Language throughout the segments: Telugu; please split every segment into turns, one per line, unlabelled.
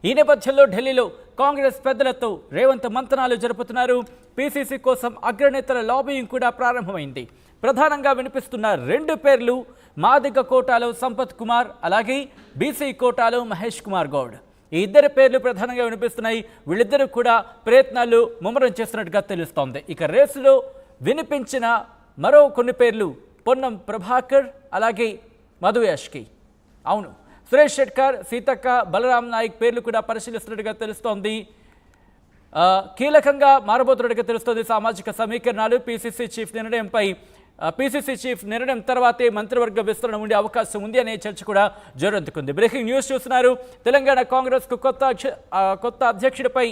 ఈ నేపథ్యంలో ఢిల్లీలో కాంగ్రెస్ పెద్దలతో రేవంత్ మంతనాలు జరుపుతున్నారు. పీసీసీ కోసం అగ్రనేతల లాబింగ్ కూడా ప్రారంభమైంది. ప్రధానంగా వినిపిస్తున్న రెండు పేర్లు మాదిగ కోటాలో సంపత్ కుమార్, అలాగే బీసీ కోటాలో మహేష్ కుమార్ గౌడ్. ఈ ఇద్దరు పేర్లు ప్రధానంగా వినిపిస్తున్నాయి. వీళ్ళిద్దరూ కూడా ప్రయత్నాలు ముమ్మరం చేస్తున్నట్టుగా తెలుస్తోంది. ఇక రేసులో వినిపించిన మరో కొన్ని పేర్లు పొన్నం ప్రభాకర్, అలాగే మధు యాష్కి. అవును, సురేష్ షెట్కర్, సీతక్క, బలరాం నాయక్ పేర్లు కూడా పరిశీలిస్తున్నట్టుగా తెలుస్తోంది. కీలకంగా మారబోతున్నట్టుగా తెలుస్తోంది. సామాజిక సమీకరణాలు, పీసీసీ చీఫ్ నిర్ణయం తర్వాతే మంత్రివర్గ విస్తరణ ఉండే అవకాశం ఉంది అనే చర్చ కూడా జోరందుకుంది. బ్రేకింగ్ న్యూస్ చూస్తున్నారు. తెలంగాణ కాంగ్రెస్కు కొత్త అధ్యక్షుడిపై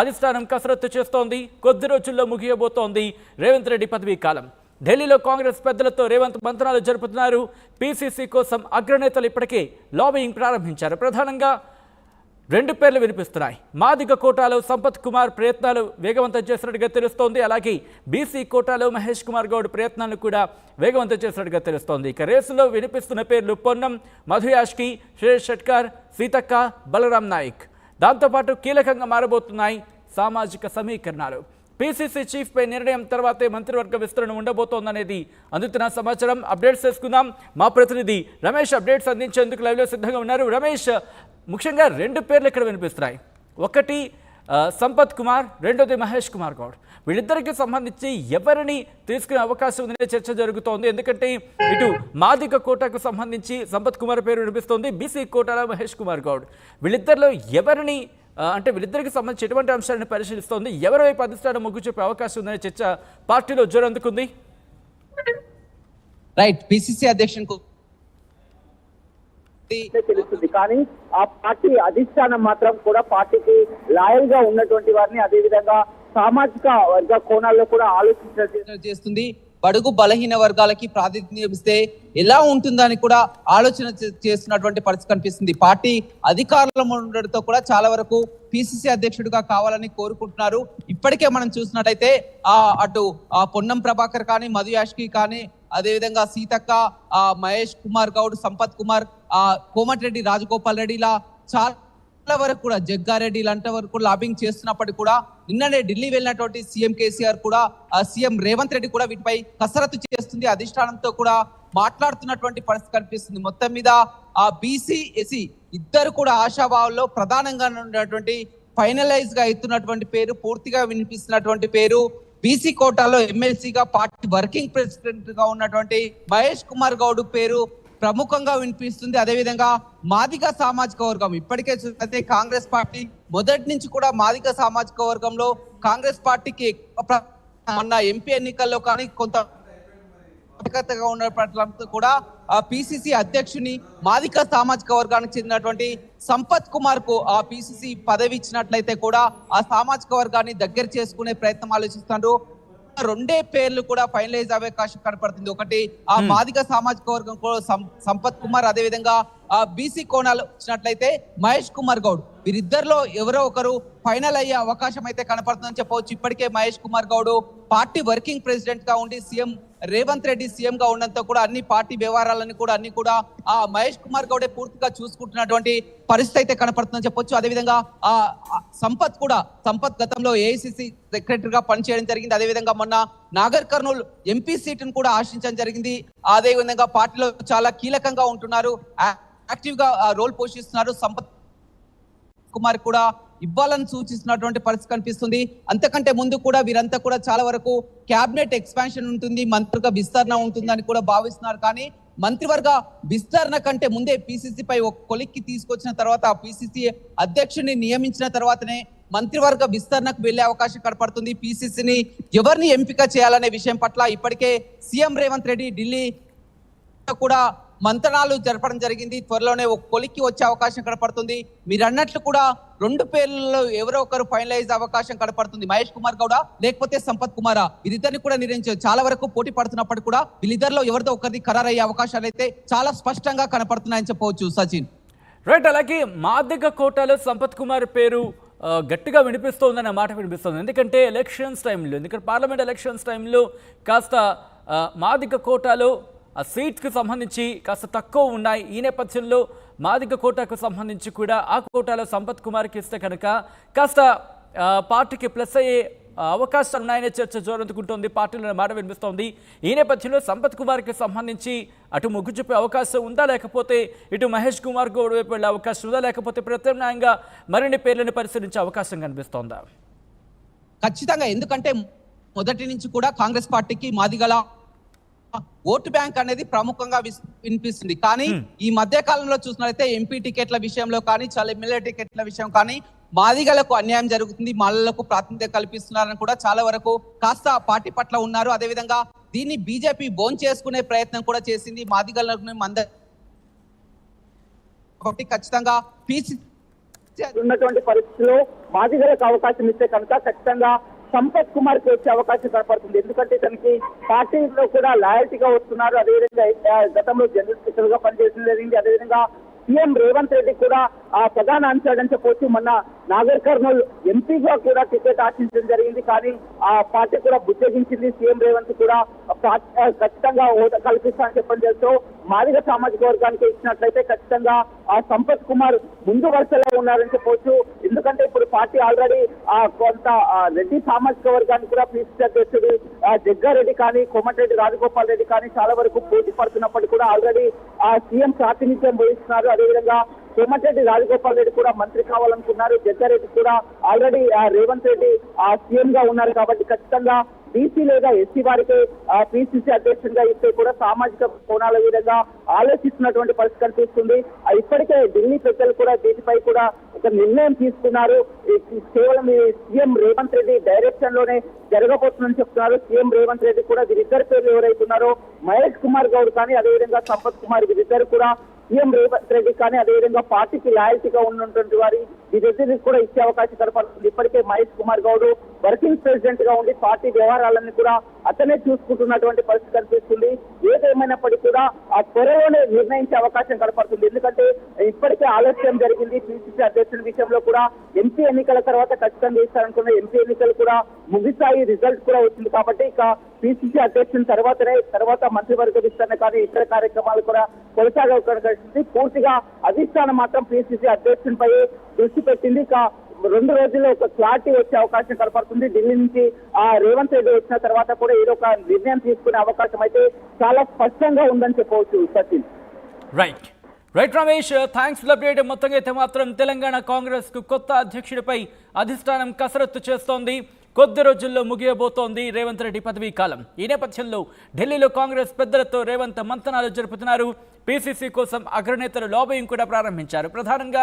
అధిష్టానం కసరత్తు చేస్తోంది. కొద్ది రోజుల్లో ముగియబోతోంది రేవంత్ రెడ్డి పదవీ కాలం. ఢిల్లీలో కాంగ్రెస్ పెద్దలతో రేవంత్ మంతనాలు జరుపుతున్నారు. పీసీసీ కోసం అగ్రనేతలు ఇప్పటికే లాబింగ్ ప్రారంభించారు. ప్రధానంగా రెండు పేర్లు వినిపిస్తున్నాయి. మాదిగ కోటాలో సంపత్ కుమార్ ప్రయత్నాలు వేగవంతం చేసినట్టుగా తెలుస్తోంది. అలాగే బీసీ కోటాలో మహేష్ కుమార్ గౌడ్ ప్రయత్నాలను కూడా వేగవంతం చేసినట్టుగా తెలుస్తోంది. ఇక రేసులో వినిపిస్తున్న పేర్లు పొన్నం, మధు యాష్కి, సురేష్ షెట్కర్, సీతక్క, బలరాం నాయక్. దాంతోపాటు కీలకంగా మారబోతున్నాయి సామాజిక సమీకరణాలు. పీసీసీ చీఫ్ పై నిర్ణయం తర్వాతే మంత్రివర్గ విస్తరణ ఉండబోతోందనేది అందుతున్న సమాచారం. అప్డేట్స్ చేసుకుందాం. మా ప్రతినిధి రమేష్ అప్డేట్స్ అందించేందుకు లైవ్లో సిద్ధంగా ఉన్నారు. రమేష్, ముఖ్యంగా రెండు పేర్లు ఇక్కడ వినిపిస్తున్నాయి. ఒకటి సంపత్ కుమార్, రెండోది మహేష్ కుమార్ గౌడ్. వీళ్ళిద్దరికి సంబంధించి ఎవరిని తీసుకునే అవకాశం ఉందనే చర్చ జరుగుతోంది. ఎందుకంటే ఇటు మాదిగ కోటకు సంబంధించి సంపత్ కుమార్ పేరు వినిపిస్తోంది, బీసీ కోటాలో మహేష్ కుమార్ గౌడ్. వీళ్ళిద్దరిలో ఎవరిని అంటే వీళ్ళిద్దరికి సంబంధించి ఎటువంటి అంశాలను పరిశీలిస్తోంది, ఎవరి వైపు అధిష్టానం మొగ్గు చూపే అవకాశం ఉందనే చర్చ పార్టీలో జోరందుకుంది.
రైట్, పిసిసి అధ్యక్షునికి
తెలుస్తుంది, కానీ ఆ పార్టీ అధిష్టానం మాత్రం కూడా పార్టీకి లాయల్ గా ఉన్నటువంటి వారిని, అదేవిధంగా సామాజిక వర్గ కోణాల్లో కూడా ఆలోచించాల్సి
చేస్తుంది. బడుగు బలహీన వర్గాలకి ప్రాతినిధ్యం ఇస్తే ఎలా ఉంటుందని కూడా ఆలోచన చేస్తున్నటువంటి పరిస్థితి కనిపిస్తుంది. పార్టీ అధికారంలో ఉండడంతో కూడా చాలా వరకు పిసిసి అధ్యక్షుడిగా కావాలని కోరుకుంటున్నారు. ఇప్పటికే మనం చూసినట్టయితే అటు పొన్నం ప్రభాకర్ కానీ, మధు యాష్కి కానీ, అదేవిధంగా సీతక్క, మహేష్ కుమార్ గౌడ్, సంపత్ కుమార్, కోమటిరెడ్డి రాజగోపాల్ రెడ్డి, ఇలా చాలా వరకు కూడా జగ్గారెడ్డి లాంటి వరకు లాబింగ్ చేస్తున్నప్పటికీ కూడా నిన్ననే ఢిల్లీ వెళ్ళినటువంటి సీఎం కేసీఆర్ కూడా, సీఎం రేవంత్ రెడ్డి కూడా వీటిపై కసరత్తు చేస్తుంది. అధిష్టానంతో కూడా మాట్లాడుతున్నటువంటి పరిస్థితి కనిపిస్తుంది. మొత్తం మీద బీసీ, ఎస్సీ ఇద్దరు కూడా ఆశాభావంలో ప్రధానంగా ఉన్నటువంటి ఫైనలైజ్ గా అవుతున్నటువంటి పేరు, పూర్తిగా వినిపిస్తున్నటువంటి పేరు బీసీ కోటాలో ఎమ్మెల్సీగా పార్టీ వర్కింగ్ ప్రెసిడెంట్ గా ఉన్నటువంటి మహేష్ కుమార్ గౌడ్ పేరు ప్రముఖంగా వినిపిస్తుంది. అదేవిధంగా మాదిగ సామాజిక వర్గం ఇప్పటికే చూస్తే కాంగ్రెస్ పార్టీ మొదటి నుంచి కూడా మాదిగ సామాజిక వర్గంలో కాంగ్రెస్ పార్టీకి మొన్న ఎంపీ ఎన్నికల్లో కానీ కొంత ఉన్న పట్ల కూడా పిసిసి అధ్యక్షుని మాదిగ సామాజిక వర్గానికి చెందినటువంటి సంపత్ కుమార్ కు ఆ పిసిసి పదవి ఇచ్చినట్లయితే కూడా ఆ సామాజిక వర్గాన్ని దగ్గర చేసుకునే ప్రయత్నం ఆలోచిస్తున్నారు. రెండే పేర్లు కూడా ఫైనలైజ్ అయ్యే అవకాశం కనపడుతుంది. ఒకటి ఆ మాదిగ సామాజిక వర్గం సంపత్ కుమార్, అదేవిధంగా బీసీ కోణాలు వచ్చినట్లయితే మహేష్ కుమార్ గౌడ్. వీరిద్దరిలో ఎవరో ఒకరు ఫైనల్ అయ్యే అవకాశం అయితే కనపడుతుందని చెప్పవచ్చు. ఇప్పటికే Mahesh Kumar Goud party working president గా ఉండి సీఎం రేవంత్ రెడ్డి సీఎం గా ఉండడంతో కూడా అన్ని పార్టీ వ్యవహారాలను కూడా అన్ని కూడా ఆ మహేష్ కుమార్ గౌడే పూర్తిగా చూసుకుంటున్నటువంటి పరిస్థితి అయితే కనపడుతుందని చెప్పొచ్చు. అదేవిధంగా సంపత్ గతంలో ఏఐసిసి సెక్రటరీగా పనిచేయడం జరిగింది. అదేవిధంగా మొన్న నాగర్ కర్నూల్ ఎంపీ సీటును కూడా ఆశించడం జరిగింది. అదేవిధంగా పార్టీలో చాలా కీలకంగా ఉంటున్నారు, యాక్టివ్ గా రోల్ పోషిస్తున్నారు. సంపత్ కుమార్ కూడా ఇవ్వాలని సూచిస్తున్నటువంటి పరిస్థితి కనిపిస్తుంది. అంతకంటే ముందు కూడా వీరంతా కూడా చాలా వరకు క్యాబినెట్ ఎక్స్పాన్షన్ ఉంటుంది, మంత్రివర్గ విస్తరణ ఉంటుందని కూడా భావిస్తున్నారు. కానీ మంత్రివర్గ విస్తరణ కంటే ముందే పిసిసి పై ఒక కొలిక్కి తీసుకొచ్చిన తర్వాత, పిసిసి అధ్యక్షుడిని నియమించిన తర్వాతనే మంత్రివర్గ విస్తరణకు వెళ్లే అవకాశం కనపడుతుంది. పిసిసిని ఎవరిని ఎంపిక చేయాలనే విషయం పట్ల ఇప్పటికే సీఎం రేవంత్ రెడ్డి ఢిల్లీ కూడా మంతనాలు జరపడం జరిగింది. త్వరలోనే ఒక కొలిక్కి వచ్చే అవకాశం కనపడుతుంది. మీరు అన్నట్లు కూడా రెండు పేర్లలో ఎవరో ఒకరు ఫైనలైజ్ అవకాశం కనపడుతుంది. మహేష్ కుమార్ గౌడ లేకపోతే సంపత్ కుమారా, వీరిద్దరిని కూడా నిర్ణయించారు. చాలా వరకు పోటీ పడుతున్నప్పటికీ కూడా వీళ్ళిద్దరిలో ఎవరితో ఒకరిది ఖరారయ్యే అవకాశాలు అయితే చాలా స్పష్టంగా కనపడుతున్నాయని చెప్పవచ్చు. సచిన్,
రైట్. అలాగే మాదిగ కోటాలో సంపత్ కుమార్ పేరు గట్టిగా వినిపిస్తోందన్న మాట వినిపిస్తుంది. ఎందుకంటే పార్లమెంట్ ఎలక్షన్స్ టైంలో కాస్త మాదిగ కోటాలో ఆ సీట్స్కి సంబంధించి కాస్త తక్కువ ఉన్నాయి. ఈ నేపథ్యంలో మాదిగ కోటాకు సంబంధించి కూడా ఆ కోటాలో సంపత్ కుమార్కి ఇస్తే కనుక కాస్త పార్టీకి ప్లస్ అయ్యే అవకాశాలు ఉన్నాయనే చర్చ జోరందుకుంటోంది, పార్టీలో మాట వినిపిస్తోంది. ఈ నేపథ్యంలో సంపత్ కుమార్కి సంబంధించి అటు మొగ్గు చూపే అవకాశం ఉందా, లేకపోతే ఇటు మహేష్ కుమార్ గౌడ్ వైపు వెళ్ళే అవకాశం ఉందా, లేకపోతే ప్రత్యామ్నాయంగా మరిన్ని పేర్లను పరిశీలించే అవకాశం కనిపిస్తోందా?
ఖచ్చితంగా, ఎందుకంటే మొదటి నుంచి కూడా కాంగ్రెస్ పార్టీకి మాదిగల ఓటు బ్యాంక్ అనేది ప్రముఖంగా వినిపిస్తుంది. కానీ ఈ మధ్య కాలంలో చూసినట్లయితే ఎంపీ టికెట్ల విషయంలో కానీ చాలా ఎమ్మెల్యే టికెట్ల విషయం కానీ మాదిగలకు అన్యాయం జరుగుతుంది, మాలలకు ప్రాతినిధ్యం కల్పిస్తున్నారని కూడా చాలా వరకు కాస్త పార్టీ పట్ల ఉన్నారు. అదేవిధంగా దీన్ని బీజేపీ బోన్ చేసుకునే ప్రయత్నం కూడా చేసింది. మాదిగలను ఖచ్చితంగా
ఉన్నటువంటి పరిస్థితుల్లో మాదిగలకు అవకాశం ఇస్తే కనుక ఖచ్చితంగా సంపత్ కుమార్ కి వచ్చే అవకాశం కనపడుతుంది. ఎందుకంటే తనకి పార్టీలో కూడా లాయల్టీగా వస్తున్నారు. అదేవిధంగా గతంలో జనరల్ సెక్రటరీ గా పనిచేసిన జరిగింది. అదేవిధంగా సీఎం రేవంత్ రెడ్డి కూడా ఆ ప్రధాన అంశాడని చెప్పొచ్చు. మొన్న నాగర్ కర్నూల్ ఎంపీగా కూడా టికెట్ ఆశించడం జరిగింది. కానీ ఆ పార్టీ కూడా బుజ్జగించింది. సీఎం రేవంత్ కూడా ఖచ్చితంగా హోదా కల్పిస్తానని చెప్పడం తెలుసు. మాదిగ సామాజిక వర్గానికి ఇచ్చినట్లయితే ఖచ్చితంగా ఆ సంపత్ కుమార్ ముందు వరుసలో ఉన్నారని చెప్పవచ్చు. ఎందుకంటే ఇప్పుడు పార్టీ ఆల్రెడీ కొంత రెడ్డి సామాజిక వర్గానికి కూడా పిసిసి అధ్యక్షుడు జగ్గారెడ్డి కానీ కోమటిరెడ్డి రాజగోపాల్ రెడ్డి కానీ చాలా వరకు పోటీ పడుతున్నప్పటికీ కూడా ఆల్రెడీ ఆ సీఎం ప్రాతినిధ్యం వహిస్తున్నారు. అదేవిధంగా కోమటిరెడ్డి రాజగోపాల్ రెడ్డి కూడా మంత్రి కావాలనుకున్నారు. జగ్గారెడ్డి కూడా ఆల్రెడీ రేవంత్ రెడ్డి సీఎం గా ఉన్నారు. కాబట్టి ఖచ్చితంగా బీసీ లేదా ఎస్సీ వారికి పిసిసి అధ్యక్షుడిగా ఇస్తే కూడా సామాజిక కోణాల విధంగా ఆలోచిస్తున్నటువంటి పరిస్థితి కనిపిస్తుంది. ఇప్పటికే ఢిల్లీ పెద్దలు కూడా దీనిపై కూడా ఒక నిర్ణయం తీసుకున్నారు. కేవలం సీఎం రేవంత్ రెడ్డి డైరెక్షన్ లోనే జరగబోతుందని చెప్తున్నారు. సీఎం రేవంత్ రెడ్డి కూడా వీరిద్దరు పేర్లు ఎవరైతున్నారో మహేష్ కుమార్ గౌడ్ కానీ అదేవిధంగా సంపత్ కుమార్ వీరిద్దరు కూడా సీఎం రేవంత్ రెడ్డి కానీ అదేవిధంగా పార్టీకి లాయల్టీగా ఉన్నటువంటి వారి వీరిద్దరికి కూడా ఇచ్చే అవకాశం కనపడుతుంది. ఇప్పటికే మహేష్ కుమార్ గౌడ్ వర్కింగ్ ప్రెసిడెంట్ గా ఉండి పార్టీ వ్యవహారాలన్నీ కూడా అతనే చూసుకుంటున్నటువంటి పరిస్థితి కనిపిస్తుంది. ఏదేమైనప్పటికీ కూడా ఆ త్వరలోనే నిర్ణయించే అవకాశం కనపడుతుంది. ఎందుకంటే ఇప్పటికే ఆలస్యం జరిగింది. పిసిసి అధ్యక్షుడి విషయంలో కూడా ఎంపీ ఎన్నికల తర్వాత ఖచ్చితంగా ఇస్తారనుకున్న ఎంపీ ఎన్నికలు కూడా ముగిసాయి, రిజల్ట్ కూడా వచ్చింది. కాబట్టి ఇక పిసిసి అధ్యక్షుని తర్వాత మంత్రివర్గ విస్తరణ కానీ ఇతర కార్యక్రమాలు కూడా కొనసాగే పూర్తిగా అధిష్టానం మాత్రం పిసిసి అధ్యక్షునిపై దృష్టి పెట్టింది. ఇక 2 రోజుల్లో ఒక క్లారిటీ వచ్చే అవకాశం కనపడుతుంది. ఢిల్లీ నుంచి రేవంత్ రెడ్డి వచ్చిన తర్వాత కూడా ఏదో ఒక నిర్ణయం తీసుకునే అవకాశం అయితే చాలా స్పష్టంగా ఉందని చెప్పవచ్చు. Sachin.
Right Ramesh, thanks for update. మొత్తంగా అయితే మాత్రం తెలంగాణ కాంగ్రెస్ కు కొత్త అధ్యక్షుడిపై అధిష్టానం కసరత్తు చేస్తోంది. కొద్ది రోజుల్లో ముగియబోతోంది రేవంత్ రెడ్డి పదవీ కాలం. ఈ నేపథ్యంలో ఢిల్లీలో కాంగ్రెస్ పెద్దలతో రేవంత్ మంతనాలు జరుపుతున్నారు. పీసీసీ కోసం అగ్రనేతలు లాబింగ్ కూడా ప్రారంభించారు. ప్రధానంగా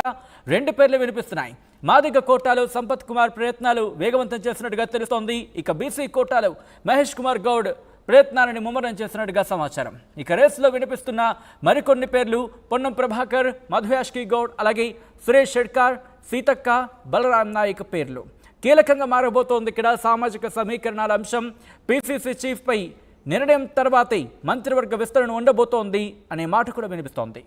2 పేర్లు వినిపిస్తున్నాయి. మాదిగ కోటాలో సంపత్ కుమార్ ప్రయత్నాలు వేగవంతం చేసినట్టుగా తెలుస్తోంది. ఇక బీసీ కోటాలో మహేష్ కుమార్ గౌడ్ ప్రయత్నాలను ముమ్మరం చేసినట్టుగా సమాచారం. ఇక రేసులో వినిపిస్తున్న మరికొన్ని పేర్లు పొన్నం ప్రభాకర్, మధుయాష్కి గౌడ్, అలాగే సురేష్ షెడ్కార్, సీతక్క, బలరాం నాయక్ పేర్లు కీలకంగా మారబోతోంది. ఇక్కడ సామాజిక సమీకరణాల అంశం పీసీసీ చీఫ్ పై నిర్ణయం తర్వాతే మంత్రివర్గ విస్తరణ ఉండబోతోంది అనే మాట కూడా వినిపిస్తోంది.